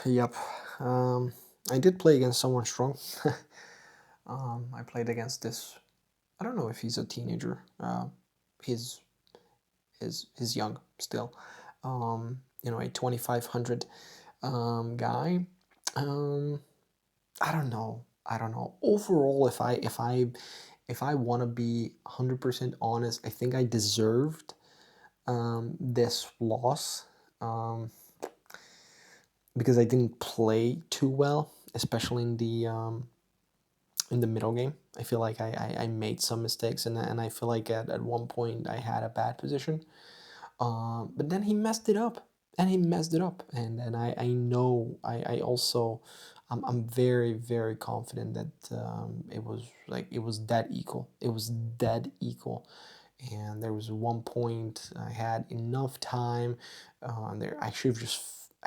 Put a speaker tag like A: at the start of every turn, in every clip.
A: Yep. I did play against someone strong. I played against this. I don't know if he's a teenager. He's he's young still. A 2500 guy. Um, I don't know. I don't know. Overall, if I want to be 100% honest, I think I deserved this loss. Um, because I didn't play too well, especially in the middle game. I feel like I made some mistakes, and I feel like at one point I had a bad position. But then he messed it up, and he messed it up, and I know I also I'm very very confident that it was dead equal. It was dead equal, and there was one point I had enough time. There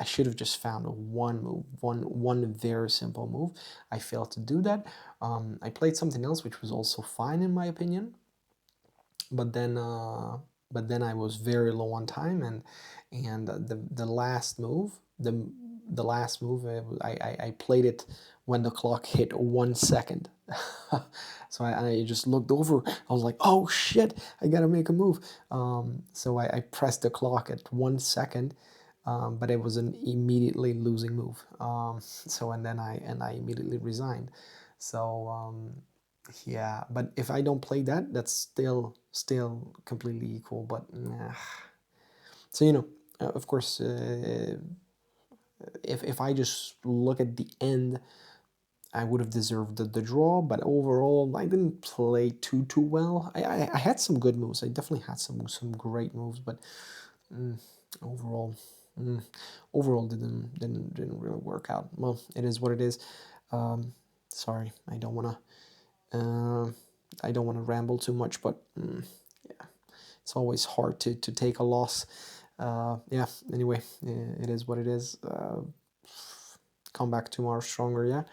A: I should have just found one move, one very simple move. I failed to do that. I played something else which was also fine in my opinion, but then I was very low on time, and the last move the last move I played it when the clock hit 1 second. So I just looked over. I was like, oh shit, I gotta make a move. So I pressed the clock at 1 second, but it was an immediately losing move. So and I immediately resigned. So yeah, but if I don't play that, that's still completely equal. But so of course, if I just look at the end, I would have deserved the draw. But overall, I didn't play too well. I had some good moves. I definitely had some great moves, but mm, overall, mm, overall didn't really work out. Well, it is what it is. Sorry, uh, I don't want to ramble too much, but yeah, it's always hard to take a loss. Yeah. Anyway, it is what it is. Come back tomorrow stronger. Yeah.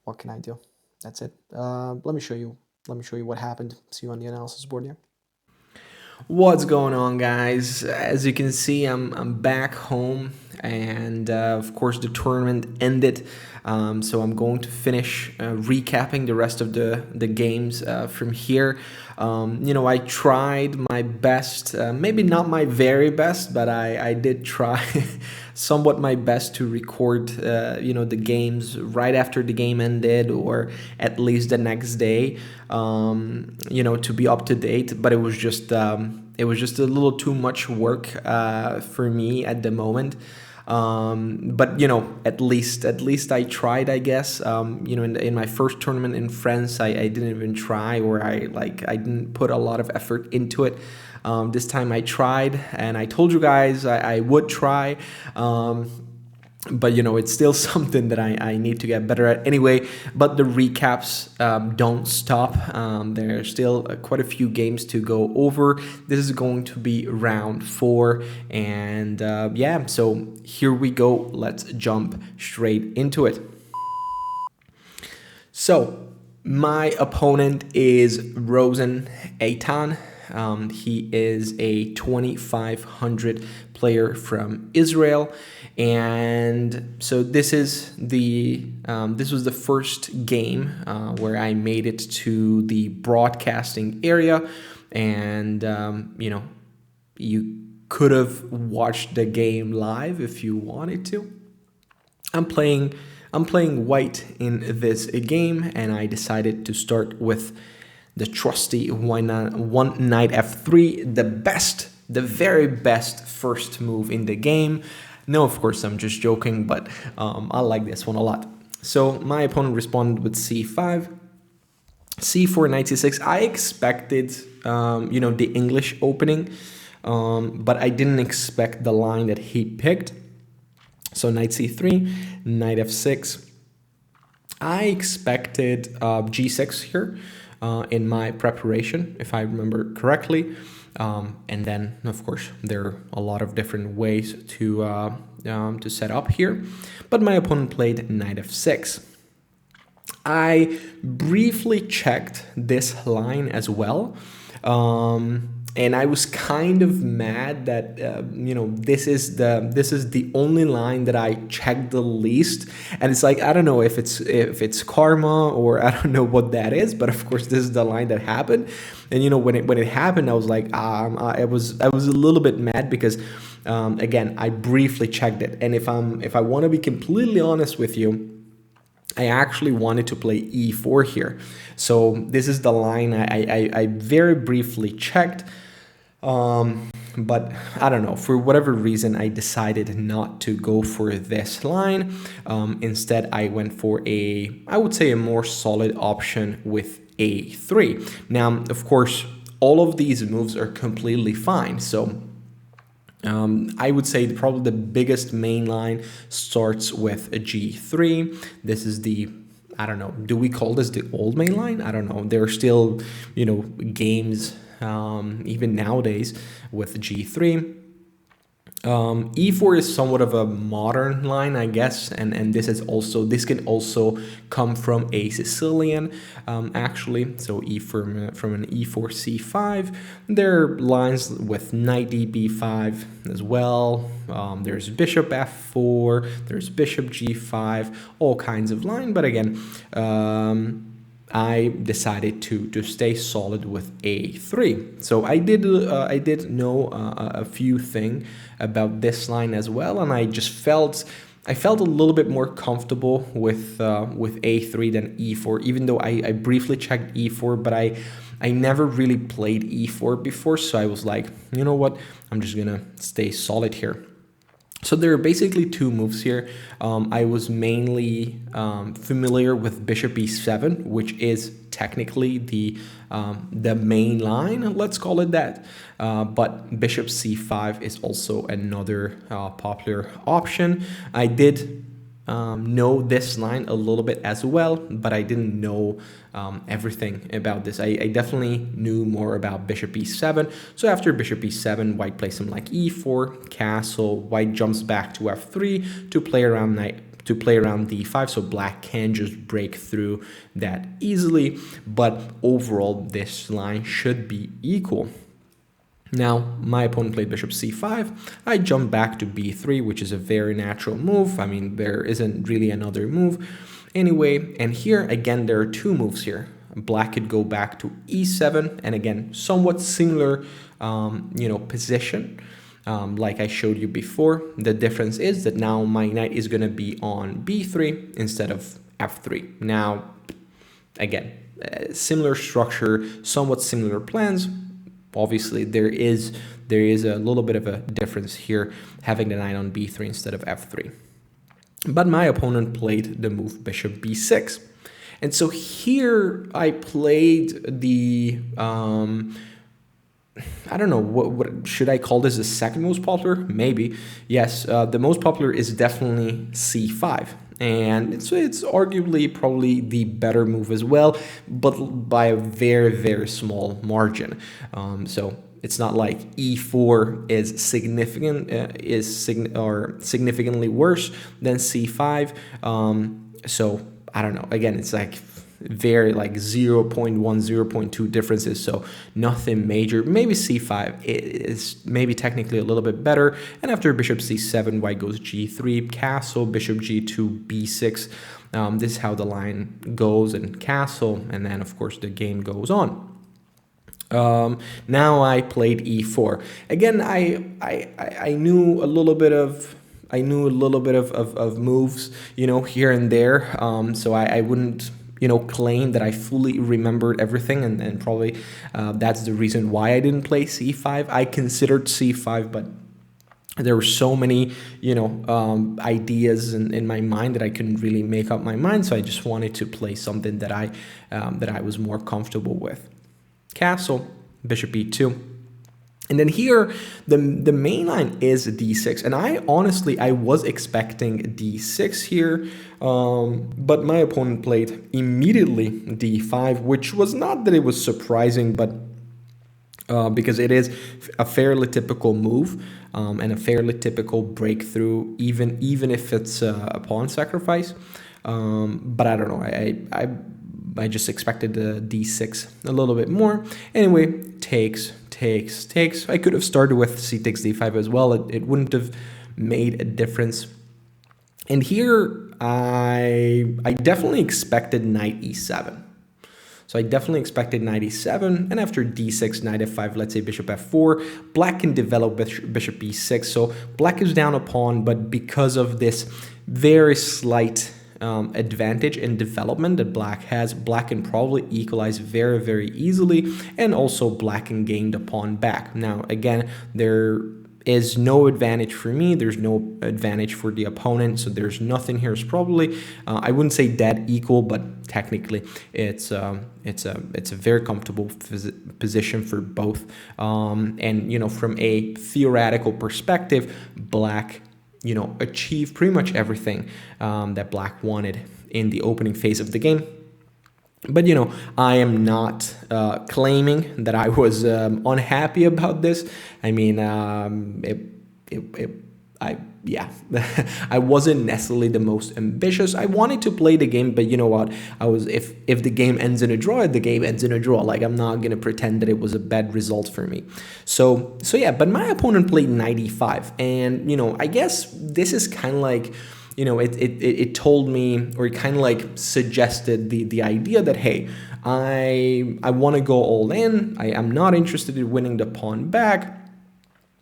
A: What can I do? That's it. Let me show you. Let me show you what happened. See you on the analysis board. Yeah.
B: What's going on, guys? As you can see, I'm back home, and of course, the tournament ended. So I'm going to finish recapping the rest of the games from here. I tried my best, maybe not my very best, but I did try somewhat my best to record, the games right after the game ended, or at least the next day, to be up to date. But it was just a little too much work for me at the moment. But at least I tried, I guess. In my first tournament in France, I didn't even try, or I didn't put a lot of effort into it. This time I tried, and I told you guys I would try. But it's still something that I need to get better at anyway. But the recaps don't stop. There are still quite a few games to go over. This is going to be round 4, and yeah, so here we go. Let's jump straight into it. So my opponent is Rosen Eitan. He is a 2500 player from Israel, and so this was the first game where I made it to the broadcasting area, and you could have watched the game live if you wanted to. I'm playing I'm playing white in this game, and I decided to start with the trusty one knight f3, the very best first move in the game. No, of course, I'm just joking, but I like this one a lot. So my opponent responded with c5, c4, knight c6. I expected, the English opening, but I didn't expect the line that he picked. So knight c3, knight f6. I expected g6 here in my preparation, if I remember correctly. And then, of course, there are a lot of different ways to set up here. But my opponent played knight f6. I briefly checked this line as well. And I was kind of mad that this is the only line that I checked the least, and it's like I don't know if it's karma or I don't know what that is, but of course this is the line that happened. And when it happened, I was like I was a little bit mad because again I briefly checked it, and if I want to be completely honest with you, I actually wanted to play e4 here. So this is the line I very briefly checked. But I don't know, for whatever reason, I decided not to go for this line. Instead, I went for I would say, a more solid option with a3. Now, of course, all of these moves are completely fine. So I would say probably the biggest main line starts with a g3. This is I don't know, do we call this the old main line? I don't know. There are still, games even nowadays with g3. E4 is somewhat of a modern line, I guess, and this can also come from a Sicilian, actually. So from an E4 C5. There are lines with knight b5 as well. There's bishop f4. There's bishop g5. All kinds of line, but again. I decided to stay solid with a3. So I did know a few things about this line as well, and I felt a little bit more comfortable with a3 than e4. Even though I briefly checked e4, but I never really played e4 before, so I was like, you know what, I'm just gonna stay solid here. So there are basically two moves here. I was mainly familiar with bishop e7, which is technically the main line, let's call it that. But bishop c5 is also another popular option. I did know this line a little bit as well, but I didn't know everything about this. I definitely knew more about bishop e7. So after bishop e7, white plays some like e4, castle, white jumps back to f3 to play around d5, so black can just break through that easily. But overall, this line should be equal. Now, my opponent played bishop c5. I jumped back to b3, which is a very natural move. I mean, there isn't really another move. Anyway, and here, again, there are two moves here. Black could go back to e7, and again, somewhat similar, position. Like I showed you before. The difference is that now my knight is going to be on b3 instead of f3. Now, again, similar structure, somewhat similar plans. Obviously, there is a little bit of a difference here, having the knight on b3 instead of f3. But my opponent played the move bishop b6. And so here I played the, I don't know, what should I call this, the second most popular? Maybe. Yes, the most popular is definitely c5. And it's arguably probably the better move as well, but by a very, very small margin. So it's not like e4 is significantly worse than c5. So I don't know. Again, it's like very like 0.1, 0.2 differences, so nothing major. Maybe c5 is maybe technically a little bit better, and after bishop c7, white goes g3, castle, bishop g2, b6. This is how the line goes, and castle, and then of course the game goes on. Now I played e4. Again, I knew a little bit of moves, here and there. So I wouldn't claim that I fully remembered everything, and probably that's the reason why I didn't play c5. I considered c5, but there were so many, ideas in my mind that I couldn't really make up my mind. So I just wanted to play something that I was more comfortable with. Castle, bishop e2. And then here, the main line is d6. And I was expecting d6 here, but my opponent played immediately d5, which was not that it was surprising, but because it is a fairly typical move and a fairly typical breakthrough, even if it's a pawn sacrifice. But I don't know, I just expected the d6 a little bit more. Anyway, takes takes. I could have started with c takes d5 as well. It wouldn't have made a difference. And here, I definitely expected knight e7. So I definitely expected knight e7, and after d6, knight f5, let's say bishop f4, black can develop bishop e6. So black is down a pawn, but because of this very slight advantage in development that black has, black can probably equalize very, very easily, and also black can gain the pawn back. Now, again, there is no advantage for me. There's no advantage for the opponent, so there's nothing here. It's probably I wouldn't say dead equal, but technically it's a very comfortable position for both. And you know, from a theoretical perspective, black achieved pretty much everything that black wanted in the opening phase of the game. But I am not claiming that I was unhappy about this. I mean, I wasn't necessarily the most ambitious. I wanted to play the game, but you know what? If the game ends in a draw, the game ends in a draw. Like, I'm not gonna pretend that it was a bad result for me. So yeah. But my opponent played knight e5, and I guess this is kind of like, it told me, or it kind of like suggested the idea that, hey, I want to go all in. I am not interested in winning the pawn back.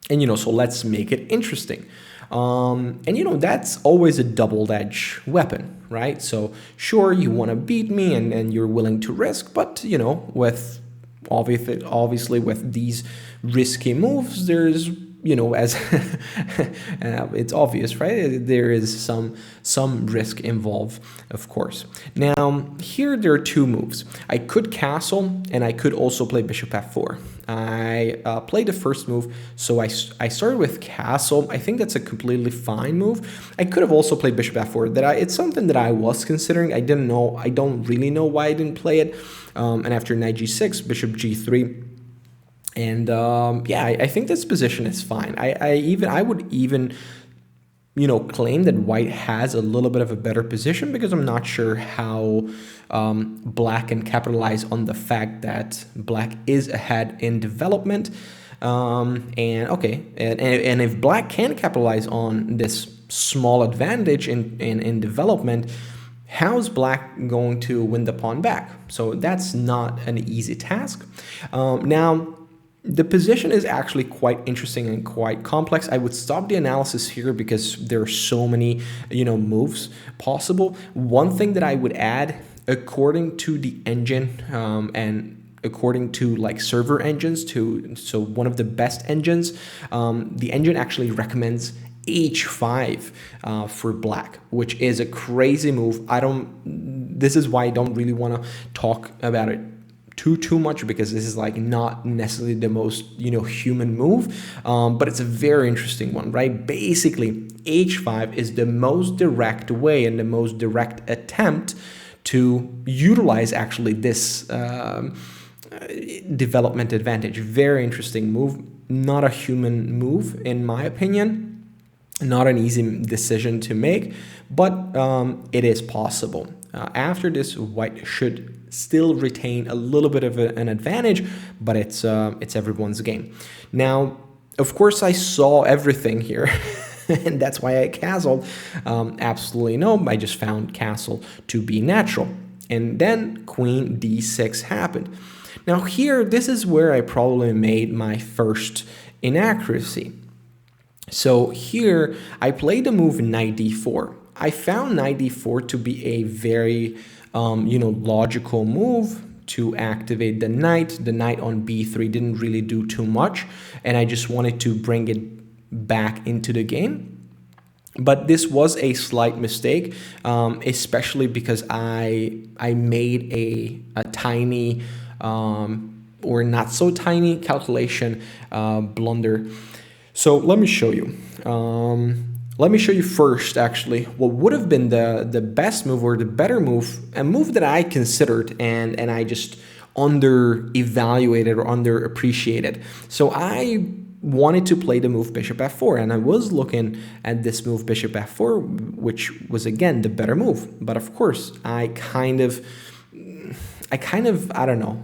B: And, so let's make it interesting. And, that's always a double-edged weapon, right? So sure, you want to beat me and you're willing to risk, but, with obviously with these risky moves, there's as it's obvious, right? There is some risk involved, of course. Now, here there are two moves. I could castle, and I could also play bishop f4. I played the first move, so I started with castle. I think that's a completely fine move. I could have also played bishop f4. It's something that I was considering. I don't really know why I didn't play it. And after knight g6, bishop g3. And I think this position is fine. I would even claim that white has a little bit of a better position, because I'm not sure how black can capitalize on the fact that black is ahead in development. And if black can capitalize on this small advantage in development, how's black going to win the pawn back? So that's not an easy task. Now, the position is actually quite interesting and quite complex. I would stop the analysis here because there are so many, moves possible. One thing that I would add, according to the engine, and according to like server engines, so one of the best engines, the engine actually recommends h5 for black, which is a crazy move. This is why I don't really want to talk about it too much, because this is like not necessarily the most human move, but it's a very interesting one, right? Basically, h5 is the most direct way and the most direct attempt to utilize actually this development advantage. Very interesting move, not a human move in my opinion, not an easy decision to make, but it is possible. After this, white should still retain a little bit of an advantage, but it's everyone's game. Now, of course, I saw everything here, and that's why I castled. Absolutely no, I just found castle to be natural. And then queen d6 happened. Now here, this is where I probably made my first inaccuracy. So here, I played the move knight d4. I found knight d4 to be a very logical move to activate the knight. The knight on b3 didn't really do too much, and I just wanted to bring it back into the game. But this was a slight mistake, especially because I made a tiny or not so tiny calculation blunder. So let me show you. Let me show you first, actually, what would have been the best move or the better move, a move that I considered and I just under-evaluated or under-appreciated. So I wanted to play the move bishop f4, and I was looking at this move bishop f4, which was, again, the better move. But of course, I I kind of, I don't know,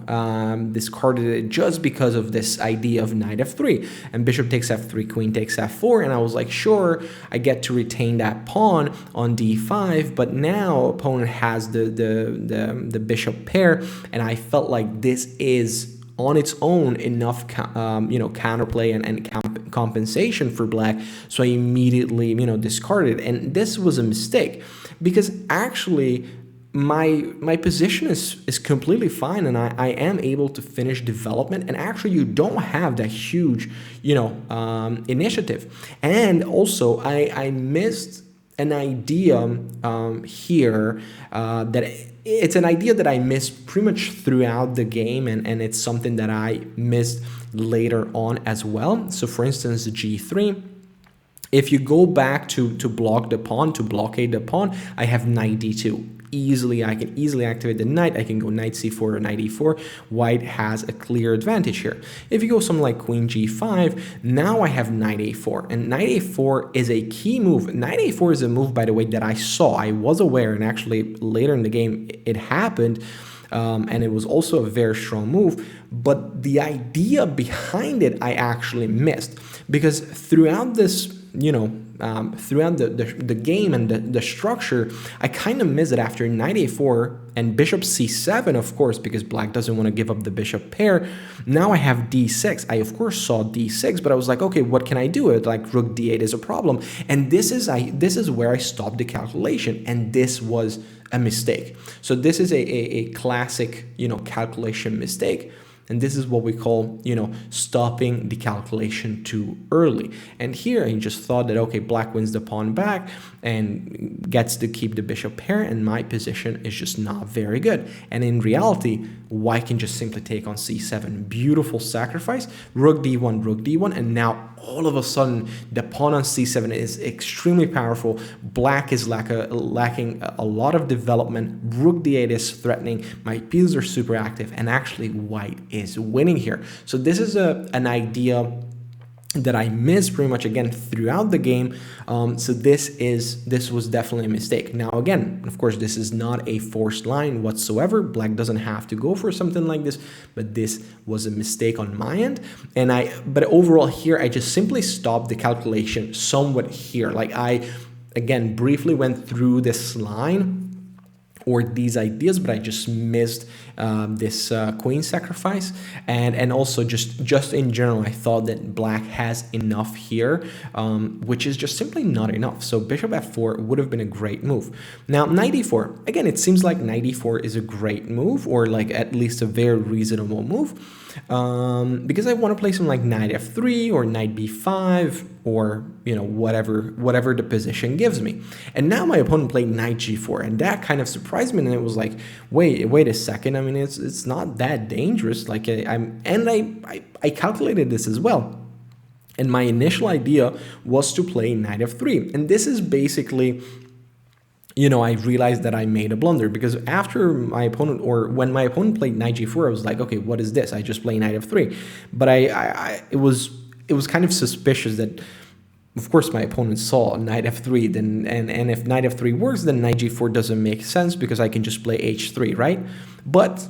B: discarded it just because of this idea of knight f3 and bishop takes f3, queen takes f4, and I was like, sure, I get to retain that pawn on d5, but now opponent has the bishop pair, and I felt like this is on its own enough counterplay and compensation for black, so I immediately discarded it. And this was a mistake because actually my position is completely fine, and I am able to finish development, and actually you don't have that huge initiative. And also I missed an idea here that it's an idea that I missed pretty much throughout the game, and it's something that I missed later on as well. So for instance, g3, if you go back to block the pawn, to blockade the pawn, I have knight d2. I can easily activate the knight. I can go knight c4 or knight e4. White has a clear advantage here. If you go something like queen g5, now I have knight a4, and knight a4 is a key move. Knight a4 is a move, by the way, that I saw. I was aware, and actually later in the game it happened. And it was also a very strong move, but the idea behind it I actually missed, because throughout this, throughout the game and the structure, I kind of missed it after knight a4 and bishop c7, of course, because black doesn't want to give up the bishop pair. Now I have d6. I of course saw d6, but I was like, okay, what can I do? It like rook d8 is a problem, and this is where I stopped the calculation, and this was a mistake. So this is a classic calculation mistake. And this is what we call, stopping the calculation too early. And here I just thought that, okay, black wins the pawn back and gets to keep the bishop pair, and my position is just not very good. And in reality, white can just simply take on c7. Beautiful sacrifice, rook d1, and now all of a sudden the pawn on c7 is extremely powerful. Black is lacking a lot of development. Rook d8 is threatening. My pieces are super active, and actually white is winning here. So this is an idea that I missed pretty much again throughout the game. So this was definitely a mistake. Now again, of course, this is not a forced line whatsoever. Black doesn't have to go for something like this, but this was a mistake on my end. But overall here, I just simply stopped the calculation somewhat here. Like I, again, briefly went through this line or these ideas, but I just missed this queen sacrifice, and also just in general, I thought that black has enough here, which is just simply not enough. So bishop f4 would have been a great move. Now knight e4, again, it seems like knight e4 is a great move, or like at least a very reasonable move, because I want to play something like knight f3 or knight b5, or whatever the position gives me. And now my opponent played knight g4, and that kind of surprised me, and it was like, wait a second, I mean, it's not that dangerous. Like I calculated this as well, and my initial idea was to play knight f3, and this is basically, I realized that I made a blunder, because after my opponent, or when my opponent played knight g4, I was like, okay, what is this? I just play knight f3. But it was kind of suspicious that, of course, my opponent saw knight f3, then and if knight f3 works, then knight g4 doesn't make sense, because I can just play h3, right? But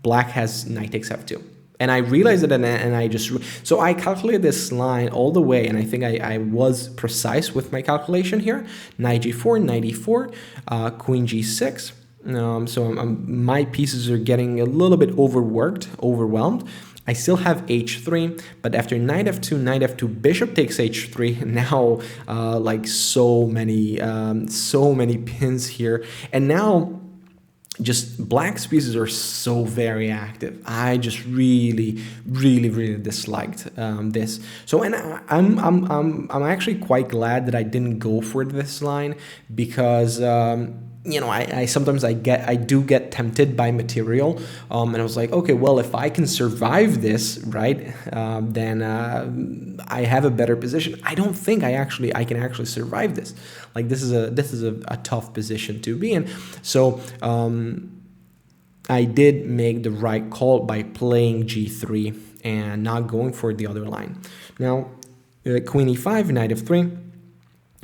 B: black has knight takes f2. And I realized it, and so I calculated this line all the way, and I think I was precise with my calculation here. Knight g4, knight e4, queen g6. So my pieces are getting a little bit overwhelmed. I still have h3, but after knight f2, bishop takes h3. Now, like so many pins here, and now just black's pieces are so very active. I just really disliked this. So, and I'm actually quite glad that I didn't go for this line, because I sometimes I do get tempted by material, and I was like, okay, well, if I can survive this, right, then I have a better position. I don't think I can actually survive this. Like this is a tough position to be in. So I did make the right call by playing g3 and not going for the other line. Now queen e5, knight f3.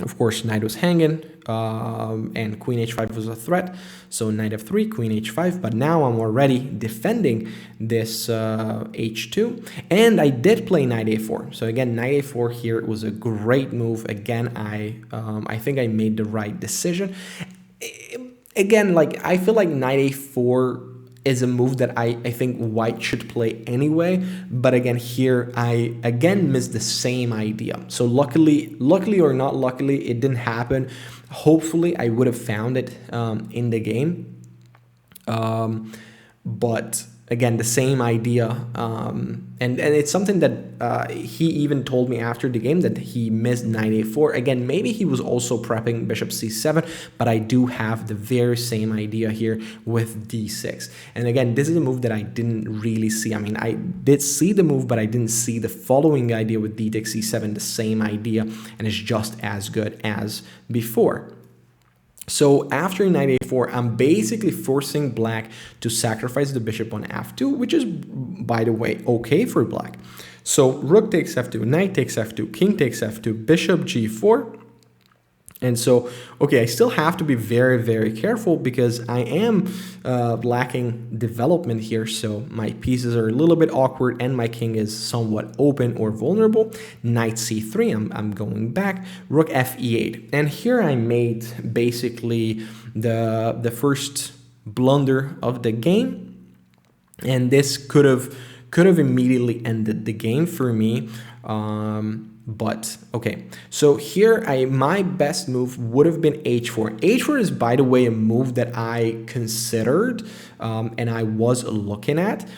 B: Of course, knight was hanging, and queen h5 was a threat. So knight f3, queen h5. But now I'm already defending this h2. And I did play knight a4. So again, knight a4 here was a great move. Again, I think I made the right decision. Again, like I feel like knight a4 is a move that I think white should play anyway. But again, here I again missed the same idea. So luckily or not luckily, it didn't happen. Hopefully I would have found it in the game. But again, the same idea. And it's something that he even told me after the game, that he missed knight a4. Again, maybe he was also prepping bishop c7, but I do have the very same idea here with d6. And again, this is a move that I didn't really see. I mean, I did see the move, but I didn't see the following idea with d takes c7, the same idea, and it's just as good as before. So after knight a4, I'm basically forcing black to sacrifice the bishop on f2, which is, by the way, okay for black. So rook takes f2, knight takes f2, king takes f2, bishop g4. And so, okay, I still have to be very, very careful because I am lacking development here. So my pieces are a little bit awkward and my king is somewhat open or vulnerable. Knight c3, I'm going back. Rook f e8. And here I made basically the first blunder of the game. And this could have immediately ended the game for me. But okay, so here my best move would have been h4. H4 is, by the way, a move that I considered and I was looking at.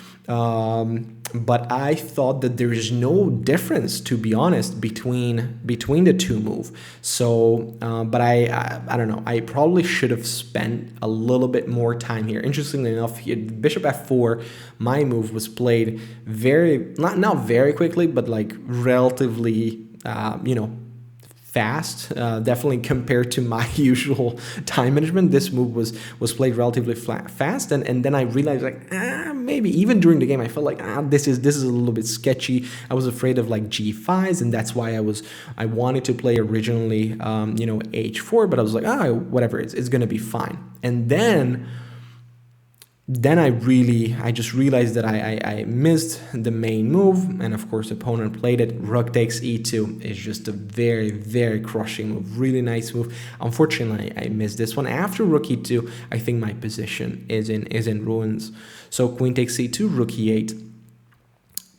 B: But I thought that there is no difference, to be honest, between the two moves. So, but I don't know. I probably should have spent a little bit more time here. Interestingly enough, here, bishop f4, my move was played very not very quickly, but like relatively, fast, definitely compared to my usual time management. This move was played relatively fast, and then I realized like maybe even during the game I felt like this is a little bit sketchy. I was afraid of like g5s, and that's why I wanted to play originally h4, but I was like whatever, it's gonna be fine. And then I just realized that I missed the main move, and of course opponent played it. Rook takes e2 is just a very, very crushing move, really nice move. Unfortunately, I missed this one. After rook e2, I think my position is in ruins. So queen takes c2, rook e8.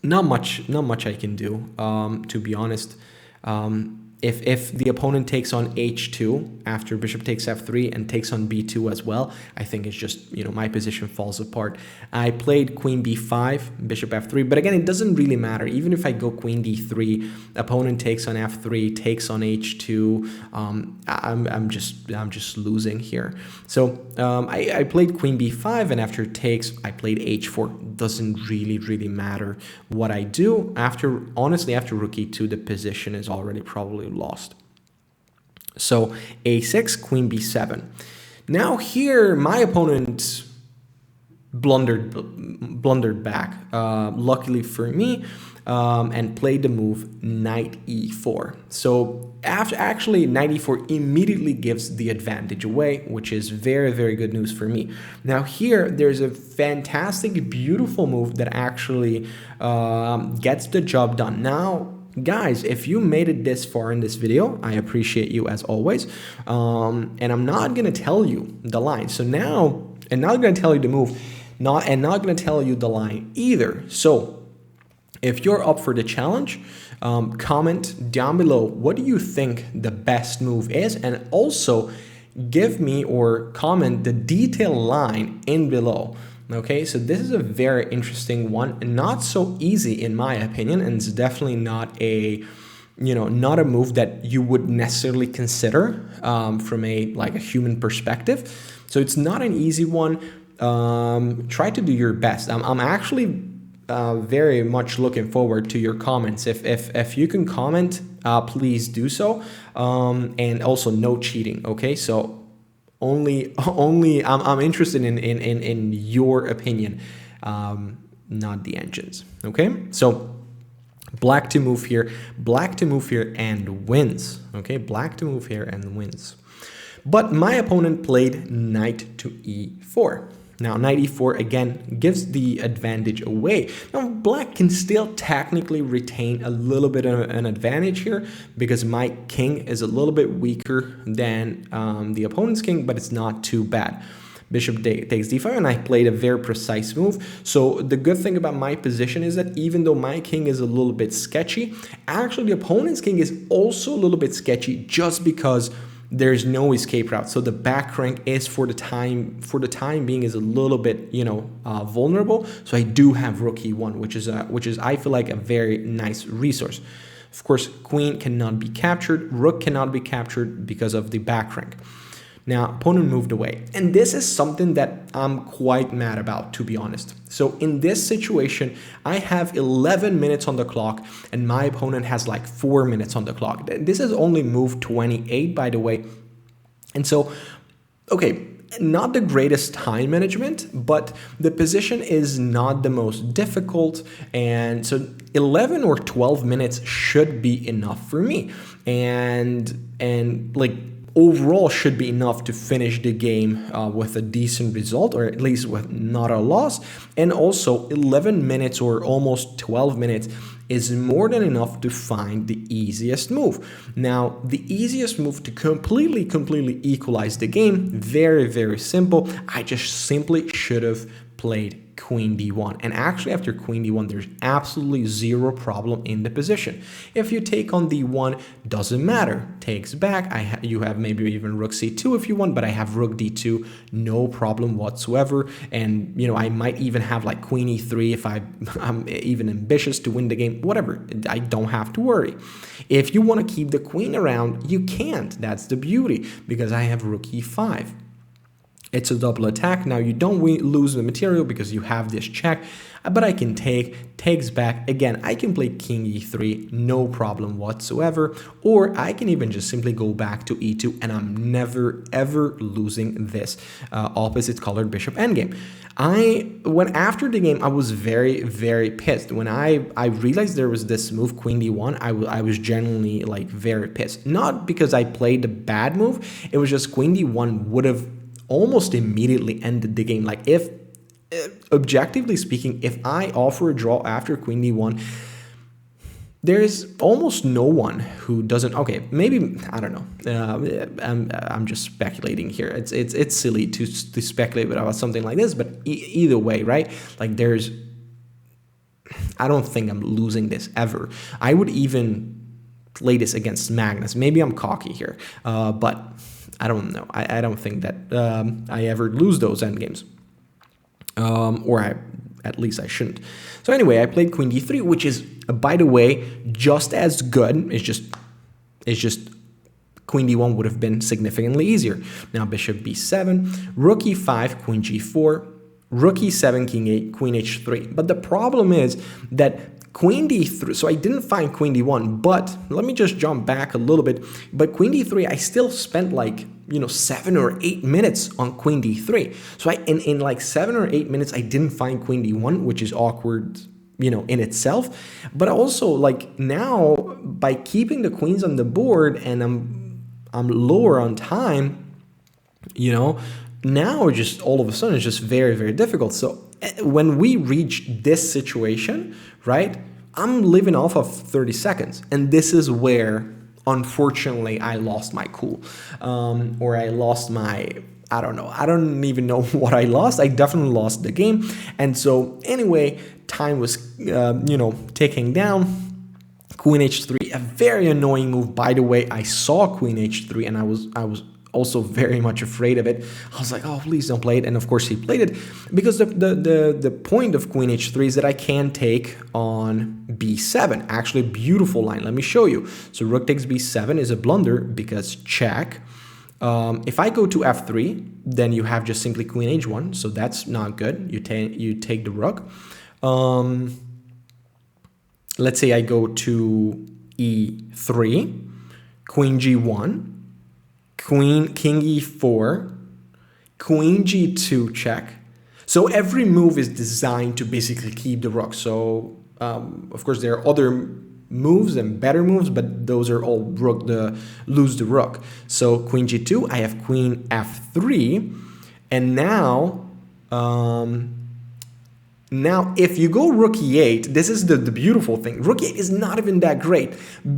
B: Not much I can do, to be honest. If the opponent takes on h2 after bishop takes f3 and takes on b2 as well, I think it's just, my position falls apart. I played queen b5, bishop f3, but again, it doesn't really matter. Even if I go queen d3, opponent takes on f3, takes on h2, I'm just losing here. So I played queen b5, and after takes, I played h4. Doesn't really matter what I do. Honestly, after rook e2, the position is already probably lost. So a6, queen b7. Now here, my opponent blundered back, luckily for me, and played the move knight e4. So actually knight e4 immediately gives the advantage away, which is very, very good news for me. Now here, there's a fantastic, beautiful move that actually gets the job done. Now, guys, if you made it this far in this video, I appreciate you as always. And I'm not going to tell you the line. So now, and not going to tell you the move, not going to tell you the line either. So if you're up for the challenge, comment down below, what do you think the best move is? And also give me or comment the detailed line in below. Okay, so this is a very interesting one, and not so easy in my opinion, and it's definitely not a move that you would necessarily consider from a human perspective. So it's not an easy one. Try to do your best. I'm actually very much looking forward to your comments. If you can comment, please do so, and also no cheating. Okay, so only I'm interested in your opinion, not the engines. Okay, so Black to move here, black to move here and wins. Okay, black to move here and wins. But my opponent played knight to e4. Now, knight e4 again gives the advantage away. Now, black can still technically retain a little bit of an advantage here because my king is a little bit weaker than the opponent's king, but it's not too bad. Bishop takes d5, and I played a very precise move. So the good thing about my position is that even though my king is a little bit sketchy, actually the opponent's king is also a little bit sketchy just because there's no escape route. So the back rank is for the time being is a little bit, vulnerable. So I do have rook e1, which is I feel like a very nice resource. Of course, queen cannot be captured, rook cannot be captured because of the back rank. Now, opponent moved away. And this is something that I'm quite mad about, to be honest. So in this situation, I have 11 minutes on the clock and my opponent has like 4 minutes on the clock. This is only move 28, by the way. And so, okay, not the greatest time management, but the position is not the most difficult. And so 11 or 12 minutes should be enough for me. And like, overall should be enough to finish the game with a decent result, or at least with not a loss. And also 11 minutes or almost 12 minutes is more than enough to find the easiest move. Now, the easiest move to completely equalize the game, very, very simple. I just simply should have played queen d1, and actually after queen d1 there's absolutely zero problem in the position. If you take on d1, doesn't matter, takes back. You have maybe even rook c2 if you want, but I have rook d2, no problem whatsoever. And I might even have like queen e3 if I'm even ambitious to win the game, whatever. I don't have to worry. If you want to keep the queen around, you can't. That's the beauty, because I have rook e5. It's a double attack. Now you don't lose the material because you have this check, but I can takes back. Again, I can play king e3, no problem whatsoever, or I can even just simply go back to e2, and I'm never ever losing this opposite colored bishop endgame. After the game, I was very, very pissed. When I realized there was this move, queen d1, I was genuinely like very pissed. Not because I played a bad move, it was just queen d1 would have almost immediately ended the game. Like, if objectively speaking, if I offer a draw after queen d1, there's almost no one who doesn't. Okay, maybe, I don't know. I'm just speculating here. It's silly to speculate about something like this, but either way, right? Like, I don't think I'm losing this ever. I would even play this against Magnus. Maybe I'm cocky here, but I don't know. I don't think that I ever lose those endgames. At least I shouldn't. So anyway, I played queen d3, which is, by the way, just as good. It's just queen d1 would have been significantly easier. Now bishop b7, rook e5, queen g4, rook e7, king 8, queen h3. But the problem is that queen d3, so I didn't find queen d1, but let me just jump back a little bit. But queen d3, I still spent like 7 or 8 minutes on queen d3. So in like 7 or 8 minutes, I didn't find queen d1, which is awkward, in itself. But also, like, now by keeping the queens on the board and I'm lower on time, now just all of a sudden it's just very, very difficult. So when we reach this situation, right, I'm living off of 30 seconds, and this is where, unfortunately, I lost my cool, or I lost my, I don't know. I don't even know what I lost. I definitely lost the game. And so anyway, time was, ticking down. Queen h3, a very annoying move. By the way, I saw queen h3 and I was also very much afraid of it. I was like, oh, please don't play it. And of course he played it, because the point of queen h3 is that I can take on b7. Actually, beautiful line. Let me show you. So rook takes b7 is a blunder because check. If I go to f3, then you have just simply queen h1. So that's not good. You take the rook. Let's say I go to e3, queen g1, king e4, queen g2 check. So every move is designed to basically keep the rook. So Of course, there are other moves and better moves, but those are all lose the rook. So queen g2, I have queen f3, and now if you go rook e8, this is the beautiful thing. Rook e8 is not even that great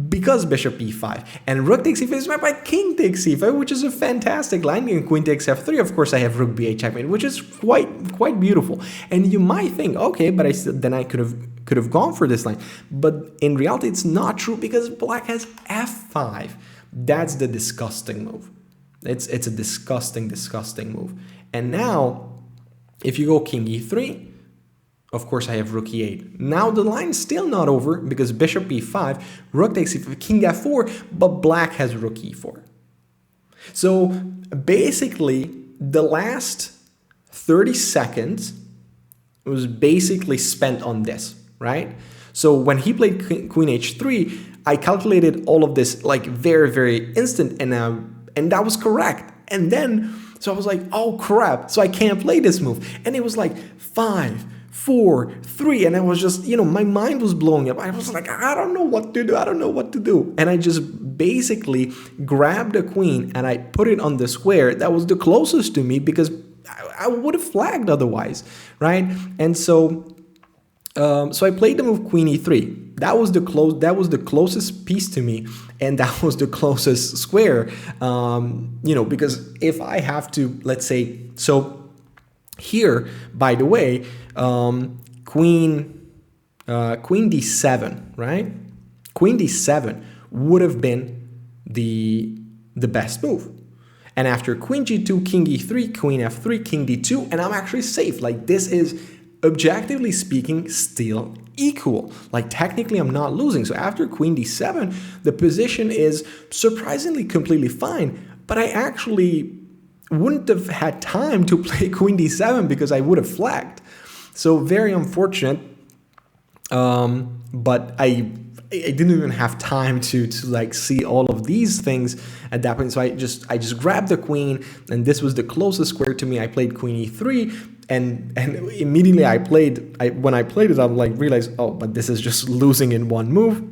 B: because bishop e5. And rook takes e5 is met by king takes e5, which is a fantastic line. And queen takes f3, of course, I have rook b8 checkmate, which is quite beautiful. And you might think, okay, but then I could have gone for this line. But in reality, it's not true because black has f5. That's the disgusting move. It's a disgusting move. And now, if you go king e3, of course, I have rook e8. Now the line is still not over because bishop e5, rook takes e5, king f4, but black has rook e4. So basically, the last 30 seconds was basically spent on this, right? So when he played queen h3, I calculated all of this like very, very instant, and that was correct. And then, so I was like, oh crap, so I can't play this move. And it was like 5, 4, 3, and I was just, my mind was blowing up. I was like, I don't know what to do. And I just basically grabbed the queen and I put it on the square that was the closest to me because I would have flagged otherwise, right? And so I played the move queen e3. That was the closest piece to me, and that was the closest square. Because if I have to, let's say, so here, by the way, queen d7, right? Queen d7 would have been the best move. And after queen g2, king e3, queen f3, king d2, and I'm actually safe. Like, this is, objectively speaking, still equal. Like, technically, I'm not losing. So after queen d7, the position is surprisingly completely fine. But I actually wouldn't have had time to play queen d7 because I would have flagged. So very unfortunate. But I didn't even have time to like see all of these things at that point. So I just grabbed the queen, and this was the closest square to me. I played queen e3, and immediately when I played it, I'm like realized, oh, but this is just losing in one move.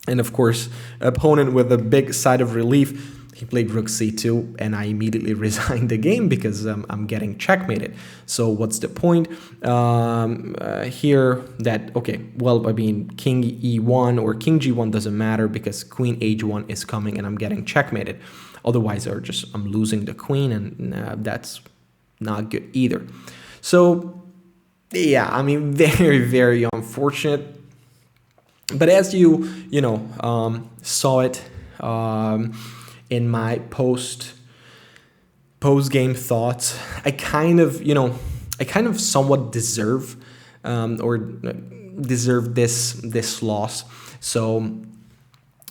B: And of course, opponent with a big sigh of relief, he played rook c2, and I immediately resigned the game because I'm getting checkmated. So what's the point here? That, okay, well, I mean, king e1 or king g1 doesn't matter because queen h1 is coming and I'm getting checkmated. Otherwise, I'm losing the queen, and that's not good either. So yeah, I mean, very, very unfortunate. But as you saw it in my post game thoughts, I kind of somewhat deserve this loss. So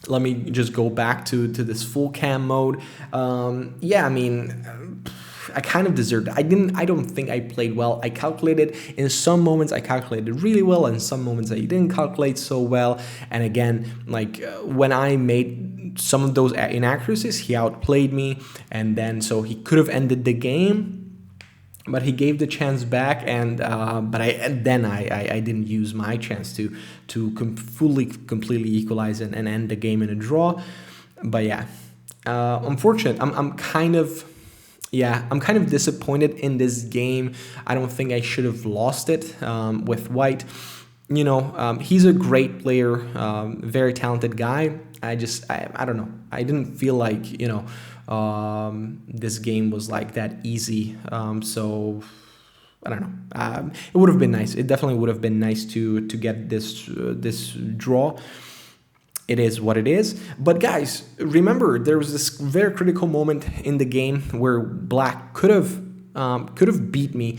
B: let me just go back to this full cam mode. Yeah, I mean, I kind of deserved it. I don't think I played well. I calculated, in some moments I calculated really well, and some moments I didn't calculate so well. And again, like when I made some of those inaccuracies, he outplayed me, and then so he could have ended the game, but he gave the chance back, and I didn't use my chance to completely equalize and end the game in a draw. But yeah, unfortunate. I'm kind of disappointed in this game. I don't think I should have lost it with white. He's a great player, very talented guy. I don't know. I didn't feel like, this game was like that easy. So I don't know. It would have been nice. It definitely would have been nice to get this draw. It is what it is. But guys, remember, there was this very critical moment in the game where black could have beat me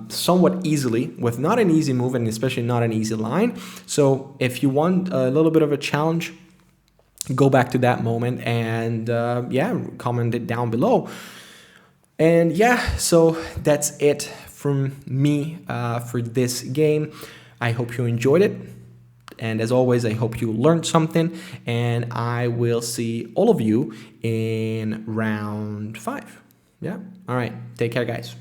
B: somewhat easily with not an easy move, and especially not an easy line. So if you want a little bit of a challenge, go back to that moment and comment it down below. And yeah, so that's it from me for this game. I hope you enjoyed it. And as always, I hope you learned something, and I will see all of you in round 5. Yeah. All right. Take care, guys.